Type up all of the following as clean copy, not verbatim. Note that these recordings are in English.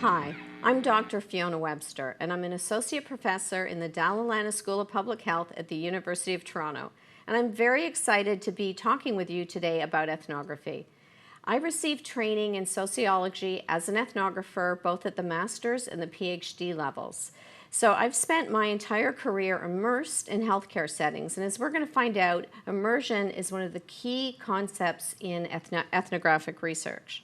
Hi, I'm Dr. Fiona Webster, and I'm an associate professor in the Dalla Lana School of Public Health at the University of Toronto. And I'm very excited to be talking with you today about ethnography. I received training in sociology as an ethnographer, both at the master's and the PhD levels. So I've spent my entire career immersed in healthcare settings, and as we're going to find out, immersion is one of the key concepts in ethnographic research.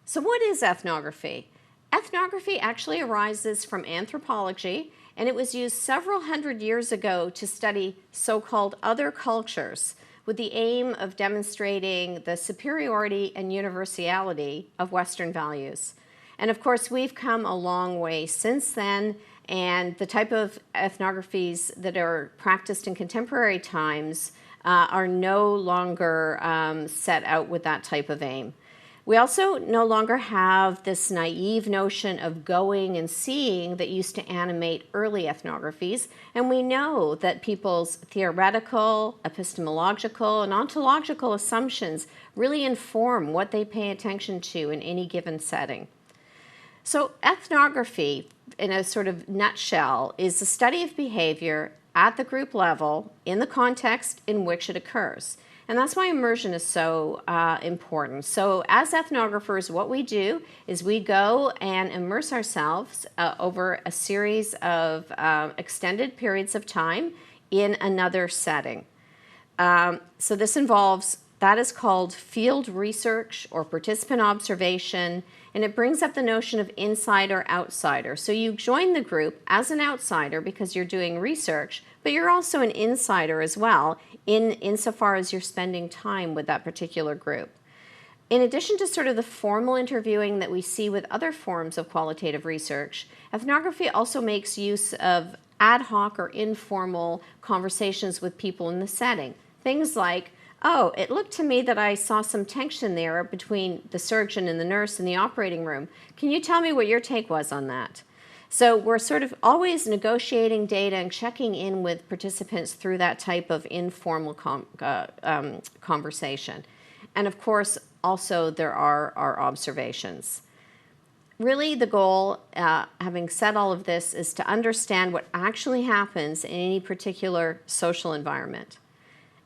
So what is ethnography? Ethnography actually arises from anthropology, and it was used several hundred years ago to study so-called other cultures with the aim of demonstrating the superiority and universality of Western values. And of course, we've come a long way since then, and the type of ethnographies that are practiced in contemporary times are no longer set out with that type of aim. We also no longer have this naive notion of going and seeing that used to animate early ethnographies, and we know that people's theoretical, epistemological, and ontological assumptions really inform what they pay attention to in any given setting. So ethnography, in a sort of nutshell, is the study of behavior at the group level in the context in which it occurs. And that's why immersion is so important. So as ethnographers, what we do is we go and immerse ourselves over a series of extended periods of time in another setting. So this involves, that is called field research or participant observation, and it brings up the notion of insider-outsider. So you join the group as an outsider because you're doing research, but you're also an insider as well, insofar as you're spending time with that particular group. In addition to sort of the formal interviewing that we see with other forms of qualitative research, ethnography also makes use of ad hoc or informal conversations with people in the setting. Things like, oh, it looked to me that I saw some tension there between the surgeon and the nurse in the operating room. Can you tell me what your take was on that? So we're sort of always negotiating data and checking in with participants through that type of informal conversation. And of course, also there are our observations. Really the goal, having said all of this, is to understand what actually happens in any particular social environment.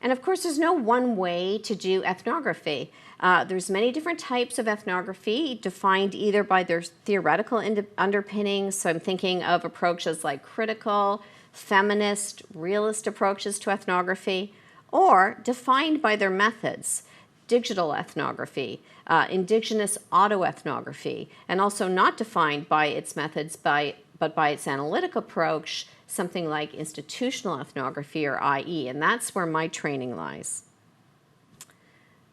And of course, there's no one way to do ethnography. There's many different types of ethnography defined either by their theoretical underpinnings. So I'm thinking of approaches like critical, feminist, realist approaches to ethnography, or defined by their methods, digital ethnography, indigenous autoethnography, and also not defined by its methods but by its analytic approach, something like institutional ethnography or IE, and that's where my training lies.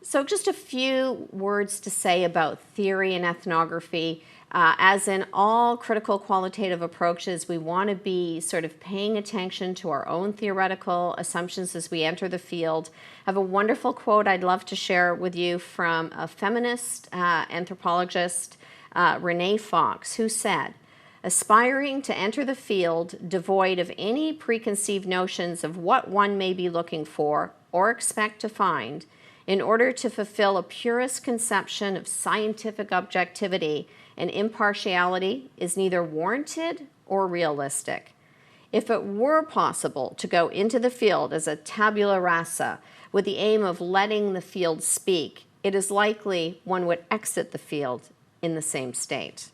So just a few words to say about theory and ethnography. As in all critical qualitative approaches, we want to be sort of paying attention to our own theoretical assumptions as we enter the field. I have a wonderful quote I'd love to share with you from a feminist anthropologist, Renee Fox, who said, "Aspiring to enter the field devoid of any preconceived notions of what one may be looking for or expect to find, in order to fulfill a purist conception of scientific objectivity and impartiality is neither warranted or realistic. If it were possible to go into the field as a tabula rasa with the aim of letting the field speak, it is likely one would exit the field in the same state."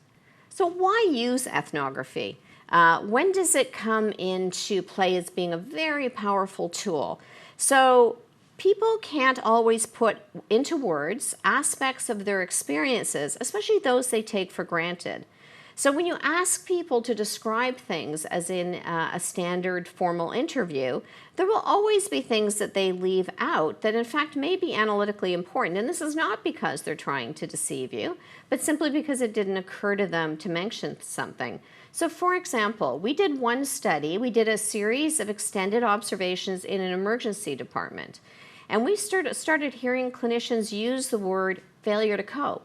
So why use ethnography? When does it come into play as being a very powerful tool? So people can't always put into words aspects of their experiences, especially those they take for granted. So when you ask people to describe things, as in a standard formal interview, there will always be things that they leave out that in fact may be analytically important. And this is not because they're trying to deceive you, but simply because it didn't occur to them to mention something. So for example, we did one study, we did a series of extended observations in an emergency department. And we started hearing clinicians use the word failure to cope.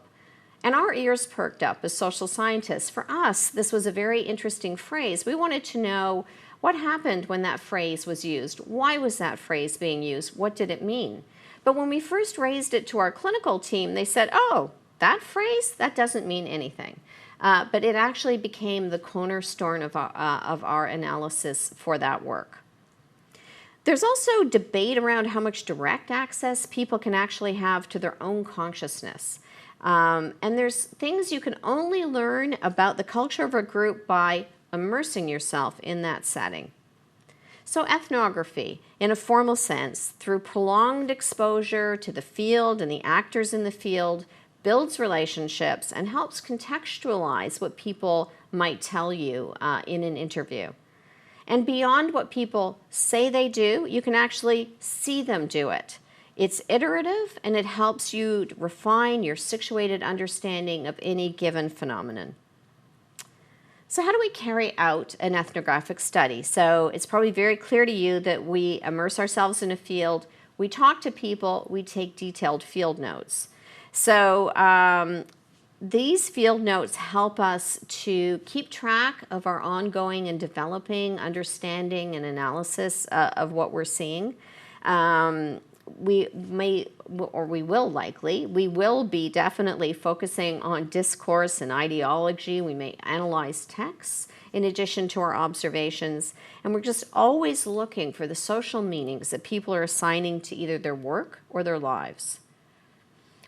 And our ears perked up as social scientists. For us, this was a very interesting phrase. We wanted to know what happened when that phrase was used. Why was that phrase being used? What did it mean? But when we first raised it to our clinical team, they said, oh, that phrase, that doesn't mean anything. but it actually became the cornerstone of our analysis for that work. There's also debate around how much direct access people can actually have to their own consciousness. And there's things you can only learn about the culture of a group by immersing yourself in that setting. So ethnography, in a formal sense, through prolonged exposure to the field and the actors in the field, builds relationships and helps contextualize what people might tell you in an interview. And beyond what people say they do, you can actually see them do it. It's iterative, and it helps you refine your situated understanding of any given phenomenon. So how do we carry out an ethnographic study? So it's probably very clear to you that we immerse ourselves in a field, we talk to people, we take detailed field notes. So these field notes help us to keep track of our ongoing and developing understanding and analysis of what we're seeing. We will be definitely focusing on discourse and ideology. We may analyze texts in addition to our observations, and we're just always looking for the social meanings that people are assigning to either their work or their lives.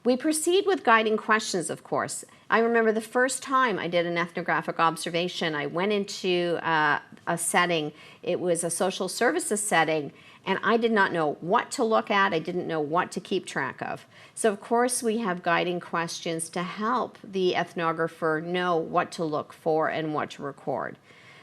We proceed with guiding questions, of course. I remember the first time I did an ethnographic observation, I went into a setting, it was a social services setting, and I did not know what to look at, I didn't know what to keep track of. So of course we have guiding questions to help the ethnographer know what to look for and what to record.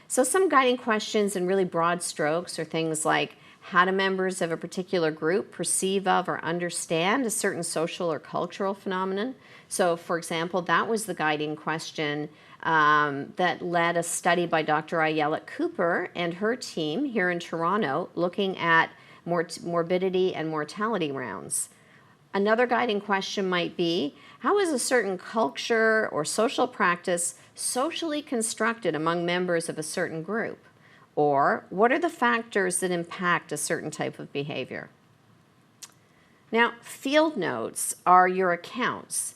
So some guiding questions in really broad strokes are things like, how do members of a particular group perceive of or understand a certain social or cultural phenomenon? So for example, that was the guiding question that led a study by Dr. Ayelet Cooper and her team here in Toronto looking at morbidity and mortality rounds. Another guiding question might be, how is a certain culture or social practice socially constructed among members of a certain group? Or what are the factors that impact a certain type of behavior? Now, field notes are your accounts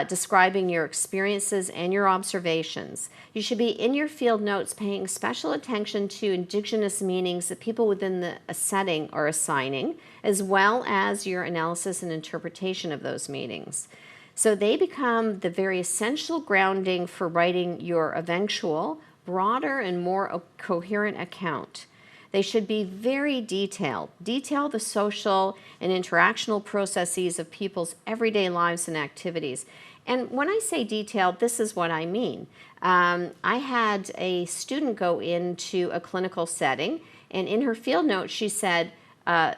describing your experiences and your observations. You should be in your field notes paying special attention to indigenous meanings that people within a setting are assigning, as well as your analysis and interpretation of those meanings. So they become the very essential grounding for writing your eventual, broader and more coherent account. They should be very detailed. Detail the social and interactional processes of people's everyday lives and activities. And when I say detailed, this is what I mean. I had a student go into a clinical setting, and in her field note she said,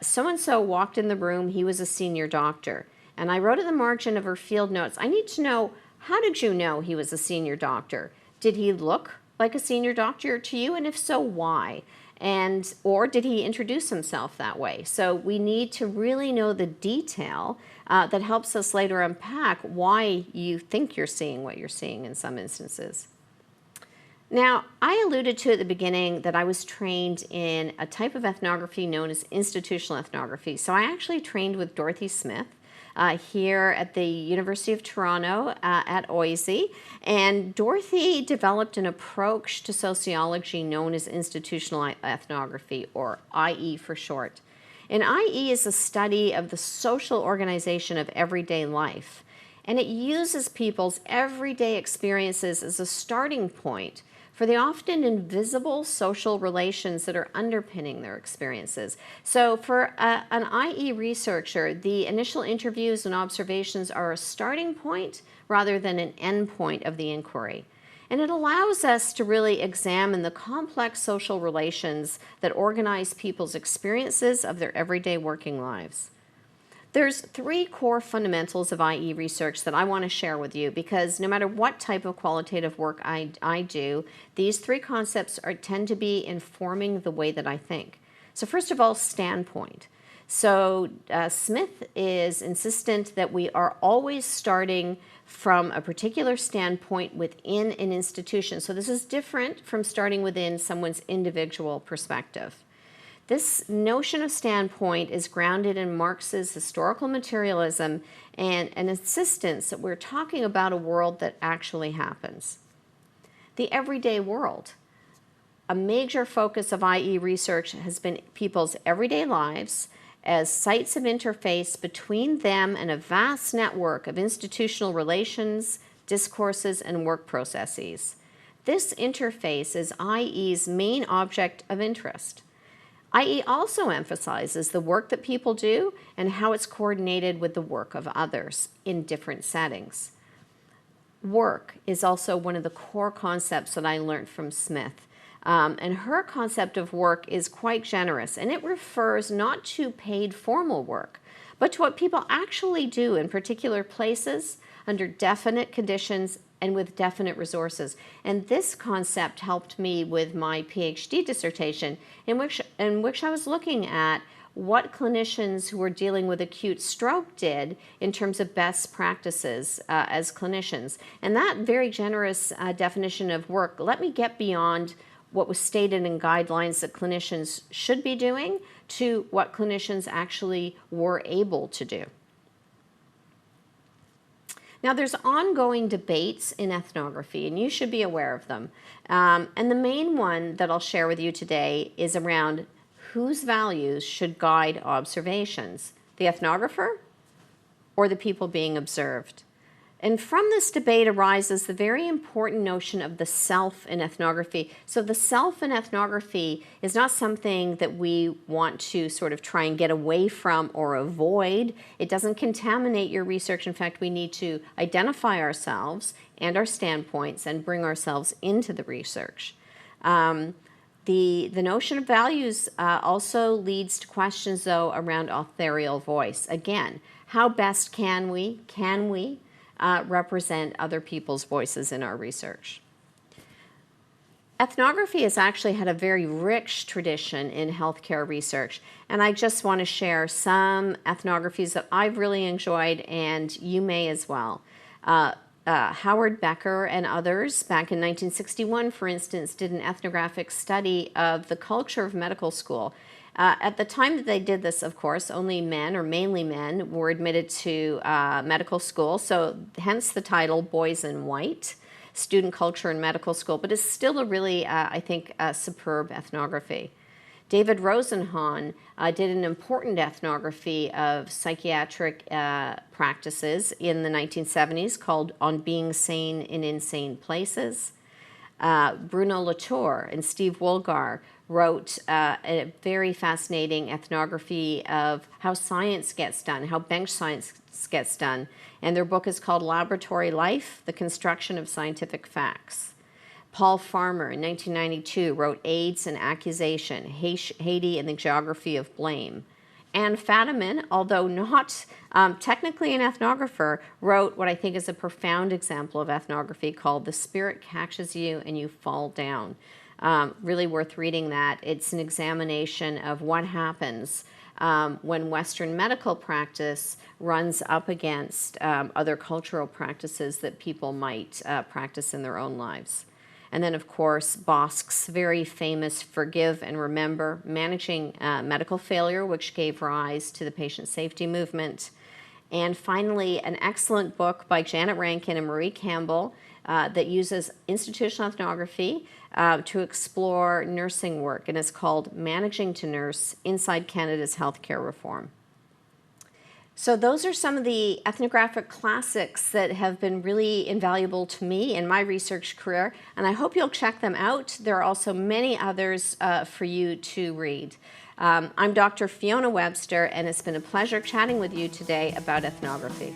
so-and-so walked in the room, he was a senior doctor. And I wrote in the margin of her field notes, I need to know, how did you know he was a senior doctor? Did he look like a senior doctor to you, and if so, why? Or did he introduce himself that way? So we need to really know the detail that helps us later unpack why you think you're seeing what you're seeing in some instances. Now, I alluded to at the beginning that I was trained in a type of ethnography known as institutional ethnography. So I actually trained with Dorothy Smith here at the University of Toronto at OISE, and Dorothy developed an approach to sociology known as institutional ethnography, or IE for short. And IE is a study of the social organization of everyday life, and it uses people's everyday experiences as a starting point for the often invisible social relations that are underpinning their experiences. So for an IE researcher, the initial interviews and observations are a starting point rather than an end point of the inquiry. And it allows us to really examine the complex social relations that organize people's experiences of their everyday working lives. There's three core fundamentals of IE research that I want to share with you, because no matter what type of qualitative work I do, these three concepts tend to be informing the way that I think. So first of all, standpoint. So Smith is insistent that we are always starting from a particular standpoint within an institution. So this is different from starting within someone's individual perspective. This notion of standpoint is grounded in Marx's historical materialism and an insistence that we're talking about a world that actually happens. the everyday world. A major focus of IE research has been people's everyday lives as sites of interface between them and a vast network of institutional relations, discourses, and work processes. This interface is IE's main object of interest. IE also emphasizes the work that people do and how it's coordinated with the work of others in different settings. Work is also one of the core concepts that I learned from Smith. And her concept of work is quite generous, and it refers not to paid formal work, but to what people actually do in particular places, under definite conditions, and with definite resources. And this concept helped me with my PhD dissertation, in which I was looking at what clinicians who were dealing with acute stroke did in terms of best practices as clinicians. And that very generous definition of work let me get beyond what was stated in guidelines that clinicians should be doing to what clinicians actually were able to do. Now, there's ongoing debates in ethnography, and you should be aware of them. And the main one that I'll share with you today is around whose values should guide observations, the ethnographer or the people being observed. And from this debate arises the very important notion of the self in ethnography. So the self in ethnography is not something that we want to sort of try and get away from or avoid. It doesn't contaminate your research. In fact, we need to identify ourselves and our standpoints and bring ourselves into the research. The notion of values also leads to questions, though, around authorial voice. Again, how best can we represent other people's voices in our research? Ethnography has actually had a very rich tradition in healthcare research, and I just want to share some ethnographies that I've really enjoyed, and you may as well. Howard Becker and others, back in 1961, for instance, did an ethnographic study of the culture of medical school. At the time that they did this, of course, only men, or mainly men, were admitted to medical school, so hence the title Boys in White, Student Culture in Medical School, but it's still a really, I think, superb ethnography. David Rosenhan did an important ethnography of psychiatric practices in the 1970s called On Being Sane in Insane Places. Bruno Latour and Steve Woolgar wrote a very fascinating ethnography of how science gets done, how bench science gets done, and their book is called Laboratory Life, The Construction of Scientific Facts. Paul Farmer in 1992 wrote AIDS and Accusation, Haiti and the Geography of Blame. Anne Fadiman, although not technically an ethnographer, wrote what I think is a profound example of ethnography called The Spirit Catches You and You Fall Down. Really worth reading that. It's an examination of what happens when Western medical practice runs up against other cultural practices that people might practice in their own lives. And then, of course, Bosk's very famous Forgive and Remember, Managing Medical Failure, which gave rise to the patient safety movement. And finally, an excellent book by Janet Rankin and Marie Campbell that uses institutional ethnography to explore nursing work, and it's called Managing to Nurse Inside Canada's Healthcare Reform. So those are some of the ethnographic classics that have been really invaluable to me in my research career, and I hope you'll check them out. There are also many others for you to read. I'm Dr. Fiona Webster, and it's been a pleasure chatting with you today about ethnography.